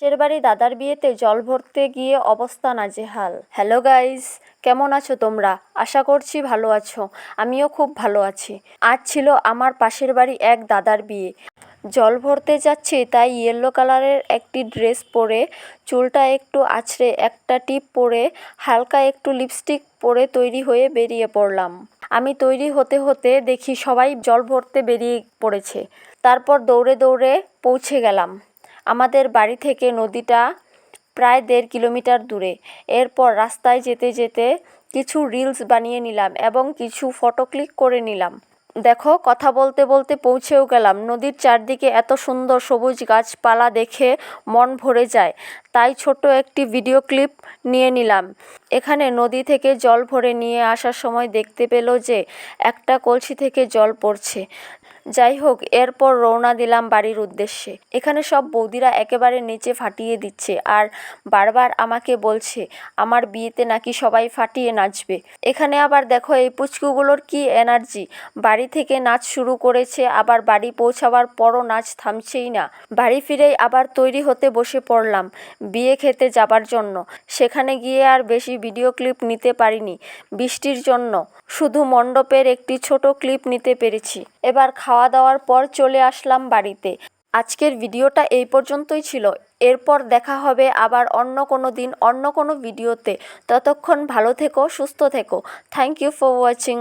পাশের বাড়ি দাদার বিয়েতে জল ভরতে গিয়ে অবস্থা নাজেহাল। হ্যালো গাইস, কেমন আছো তোমরা? আশা করছি ভালো আছো। আমিও খুব ভালো আছি। আজ ছিল আমার পাশের বাড়ি এক দাদার বিয়ে। জল ভরতে যাচ্ছি তাই ইয়েলো কালারের একটি ড্রেস পরে, চুলটা একটু আঁচড়ে একটা টিপ পরে, হালকা একটু লিপস্টিক পরে তৈরি হয়ে বেরিয়ে পড়লাম। আমি তৈরি হতে হতে দেখি সবাই জল ভরতে বেরিয়ে পড়েছে। তারপর দৌড়ে দৌড়ে পৌঁছে গেলাম। আমাদের বাড়ি থেকে নদীটা প্রায় 1.5 কিলোমিটার দূরে। এরপর রাস্তায় যেতে যেতে কিছু রিলস বানিয়ে নিলাম এবং কিছু ফটো ক্লিক করে নিলাম। দেখো, কথা বলতে বলতে পৌঁছেও গেলাম। নদীর চারদিকে এত সুন্দর সবুজ গাছপালা দেখে মন ভরে যায়, তাই ছোট একটি ভিডিও ক্লিপ নিয়ে নিলাম। এখানে নদী থেকে জল ভরে নিয়ে আসার সময় দেখতে পেল যে একটা কলসি থেকে জল পড়ছে। যাই হোক, এরপর রওনা দিলাম বাড়ির উদ্দেশ্যে। এখানে সব বৌদিরা একেবারে নিচে ফাটিয়ে দিচ্ছে আর বারবার আমাকে বলছে আমার বিয়েতে নাকি সবাই ফাটিয়ে নাচবে। এখানে আবার দেখো এই পুচকুগুলোর কি এনার্জি! বাড়ি থেকে নাচ শুরু করেছে, আবার বাড়ি পৌঁছাবার পরও নাচ থামছেই না। বাড়ি ফিরেই আবার তৈরি হতে বসে পড়লাম বিয়ে খেতে যাবার জন্য। সেখানে গিয়ে আর বেশি ভিডিও ক্লিপ নিতে পারিনি বৃষ্টির জন্য, শুধু মণ্ডপের একটি ছোট ক্লিপ নিতে পেরেছি। এবার খাওয়া দাওয়ার পর চলে আসলাম বাড়িতে। আজকের ভিডিওটা এই পর্যন্তই ছিল। এরপর দেখা হবে আবার অন্য কোনো দিন অন্য কোনো ভিডিওতে। ততক্ষণ ভালো থেকো, সুস্থ থেকো। Thank you for watching.